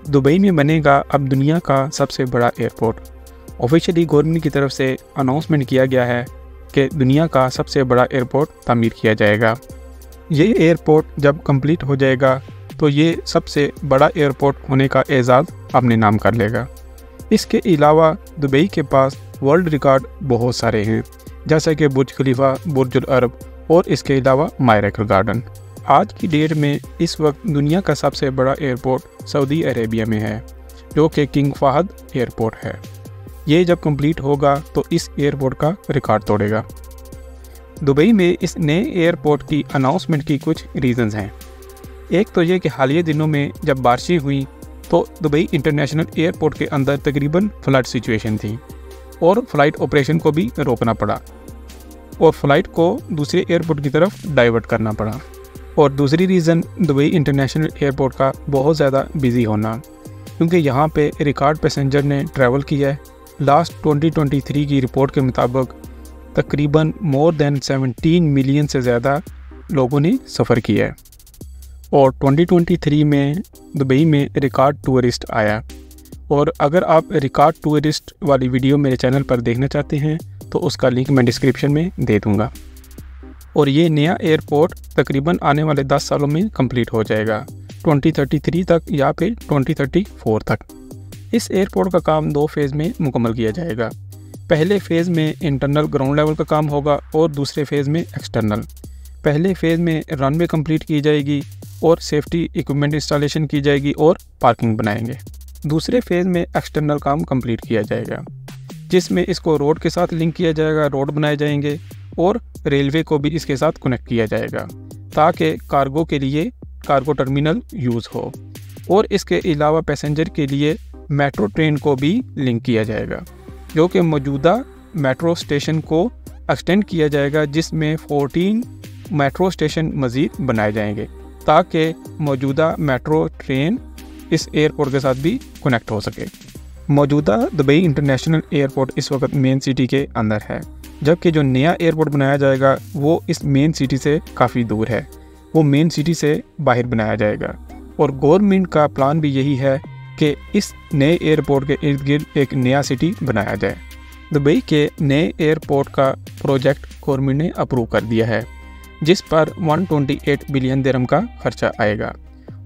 Dubai में बनेगा अब दुनिया का सबसे बड़ा एयरपोर्ट। ऑफिशियली गवर्नमेंट की तरफ से अनाउंसमेंट किया गया है कि दुनिया का सबसे बड़ा एयरपोर्ट तामीर किया जाएगा। ये एयरपोर्ट जब कंप्लीट हो जाएगा तो ये सबसे बड़ा एयरपोर्ट होने का एजाज़ अपने नाम कर लेगा। इसके अलावा दुबई के पास वर्ल्ड रिकॉर्ड बहुत सारे हैं, जैसे कि बुर्ज खलीफा, बुर्ज अल अरब और इसके अलावा मायरेकल गार्डन। आज की डेट में इस वक्त दुनिया का सबसे बड़ा एयरपोर्ट सऊदी अरेबिया में है, जो कि किंग फहद एयरपोर्ट है। ये जब कंप्लीट होगा तो इस एयरपोर्ट का रिकॉर्ड तोड़ेगा। दुबई में इस नए एयरपोर्ट की अनाउंसमेंट की कुछ रीज़न्स हैं। एक तो ये कि हालिया दिनों में जब बारिशें हुई तो दुबई इंटरनेशनल एयरपोर्ट के अंदर तकरीबन फ्लड सिचुएशन थी और फ़्लाइट ऑपरेशन को भी रोकना पड़ा और फ़्लाइट को दूसरे एयरपोर्ट की तरफ डाइवर्ट करना पड़ा। और दूसरी रीज़न दुबई इंटरनेशनल एयरपोर्ट का बहुत ज़्यादा बिज़ी होना, क्योंकि यहाँ पे रिकॉर्ड पैसेंजर ने ट्रैवल किया है। लास्ट 2023 की रिपोर्ट के मुताबिक तकरीबन मोर देन 17 मिलियन से ज़्यादा लोगों ने सफ़र किया है और 2023 में दुबई में रिकॉर्ड टूरिस्ट आया। और अगर आप रिकॉर्ड टूरिस्ट वाली वीडियो मेरे चैनल पर देखना चाहते हैं तो उसका लिंक मैं डिस्क्रिप्शन में दे दूँगा। और ये नया एयरपोर्ट तकरीबन आने वाले 10 सालों में कंप्लीट हो जाएगा, 2033 तक या फिर 2034 तक। इस एयरपोर्ट का काम 2 फेज़ में मुकम्मल किया जाएगा। पहले फ़ेज़ में इंटरनल ग्राउंड लेवल का काम होगा और दूसरे फ़ेज़ में एक्सटर्नल। पहले फ़ेज़ में रनवे कंप्लीट की जाएगी और सेफ्टी इक्विपमेंट इंस्टॉलेशन की जाएगी और पार्किंग बनाएंगे। दूसरे फ़ेज़ में एक्सटर्नल काम कंप्लीट किया जाएगा, जिसमें इसको रोड के साथ लिंक किया जाएगा, रोड बनाए जाएंगे और रेलवे को भी इसके साथ कनेक्ट किया जाएगा ताकि कार्गो के लिए कार्गो टर्मिनल यूज़ हो। और इसके अलावा पैसेंजर के लिए मेट्रो ट्रेन को भी लिंक किया जाएगा, जो कि मौजूदा मेट्रो स्टेशन को एक्सटेंड किया जाएगा, जिसमें 14 मेट्रो स्टेशन मज़ीद बनाए जाएंगे ताकि मौजूदा मेट्रो ट्रेन इस एयरपोर्ट के साथ भी कनेक्ट हो सके। मौजूदा दुबई इंटरनेशनल एयरपोर्ट इस वक्त मेन सिटी के अंदर है, जबकि जो नया एयरपोर्ट बनाया जाएगा वो इस मेन सिटी से काफ़ी दूर है, वो मेन सिटी से बाहर बनाया जाएगा। और गवर्नमेंट का प्लान भी यही है कि इस नए एयरपोर्ट के इर्द गिर्द एक नया सिटी बनाया जाए। दुबई के नए एयरपोर्ट का प्रोजेक्ट गवर्नमेंट ने अप्रूव कर दिया है, जिस पर 128 बिलियन दिरहम का खर्चा आएगा।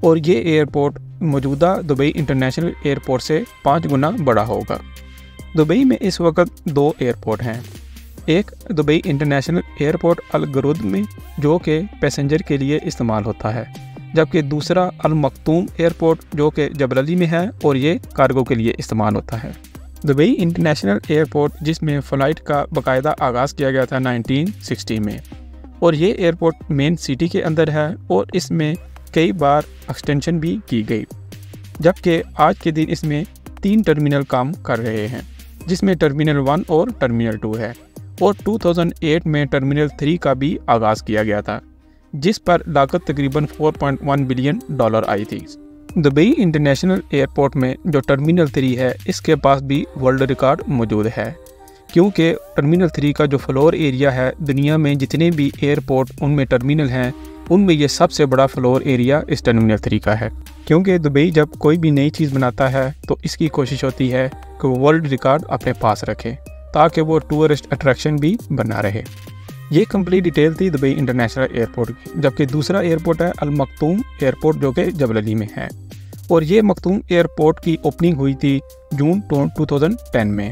और ये एयरपोर्ट मौजूदा दुबई इंटरनेशनल एयरपोर्ट से 5 गुना बड़ा होगा। दुबई में इस वक्त 2 एयरपोर्ट हैं, एक दुबई इंटरनेशनल एयरपोर्ट अल गरुद में, जो कि पैसेंजर के लिए इस्तेमाल होता है, जबकि दूसरा अल मखतूम एयरपोर्ट जो कि जबल अली में है और ये कार्गो के लिए इस्तेमाल होता है। दुबई इंटरनेशनल एयरपोर्ट, जिसमें फ़्लाइट का बाकायदा आगाज़ किया गया था 1960 में, और ये एयरपोर्ट मेन सिटी के अंदर है और इसमें कई बार एक्सटेंशन भी की गई, जबकि आज के दिन इसमें 3 टर्मिनल काम कर रहे हैं, जिसमें टर्मिनल 1 और टर्मिनल 2 है। और 2008 में टर्मिनल 3 का भी आगाज़ किया गया था, जिस पर लागत तकरीबन $4.1 बिलियन आई थी। दुबई इंटरनेशनल एयरपोर्ट में जो टर्मिनल 3 है, इसके पास भी वर्ल्ड रिकॉर्ड मौजूद है, क्योंकि टर्मिनल 3 का जो फ्लोर एरिया है, दुनिया में जितने भी एयरपोर्ट उनमें टर्मिनल हैं, उनमें ये सबसे बड़ा फ्लोर एरिया इस टर्मिनल 3 का है। क्योंकि दुबई जब कोई भी नई चीज़ बनाता है तो इसकी कोशिश होती है कि वो वर्ल्ड रिकॉर्ड अपने पास रखे ताकि वो टूरिस्ट अट्रैक्शन भी बना रहे। ये कंप्लीट डिटेल थी दुबई इंटरनेशनल एयरपोर्ट की। जबकि दूसरा एयरपोर्ट है अल मखतूम एयरपोर्ट, जो कि जबल अली में है, और ये मखतूम एयरपोर्ट की ओपनिंग हुई थी जून 2010 में,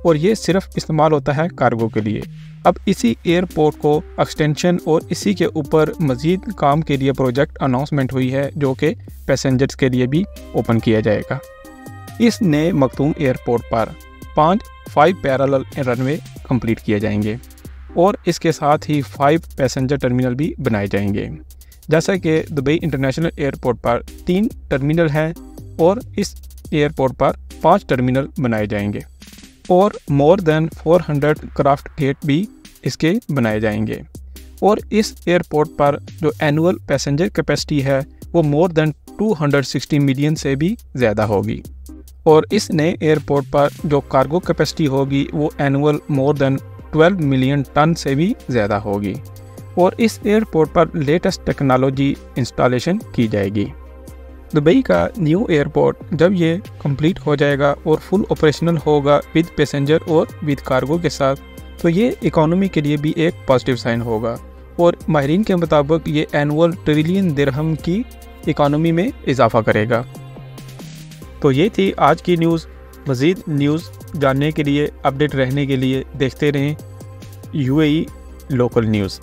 और ये सिर्फ इस्तेमाल होता है कार्गो के लिए। अब इसी एयरपोर्ट को एक्सटेंशन और इसी के ऊपर मज़ीद काम के लिए प्रोजेक्ट अनाउंसमेंट हुई है, जो कि पैसेंजर्स के लिए भी ओपन किया जाएगा। इस नए मखतूम एयरपोर्ट पर 5 पैरेलल रनवे कंप्लीट किए जाएंगे और इसके साथ ही 5 पैसेंजर टर्मिनल भी बनाए जाएंगे। जैसा कि दुबई इंटरनेशनल एयरपोर्ट पर 3 टर्मिनल हैं और इस एयरपोर्ट पर 5 टर्मिनल बनाए जाएंगे और मोर देन 400 क्राफ्ट गेट भी इसके बनाए जाएंगे। और इस एयरपोर्ट पर जो एनुअल पैसेंजर कैपेसिटी है वो मोर देन 260 मिलियन से भी ज़्यादा होगी। और इस नए एयरपोर्ट पर जो कार्गो कैपेसिटी होगी वो annual more than 12 million ton से भी ज़्यादा होगी। और इस एयरपोर्ट पर लेटेस्ट टेक्नोलॉजी इंस्टॉलेशन की जाएगी। दुबई का न्यू एयरपोर्ट जब ये कंप्लीट हो जाएगा और फुल ऑपरेशनल होगा विद पैसेंजर और विद कार्गो के साथ, तो ये इकोनॉमी के लिए भी एक पॉजिटिव साइन होगा और माहिरीन के मुताबिक ये एनुअल ट्रिलियन दिरहम की इकोनॉमी में इजाफा करेगा। तो ये थी आज की न्यूज़। मज़ीद न्यूज़ जानने के लिए, अपडेट रहने के लिए देखते रहें UAE लोकल न्यूज़।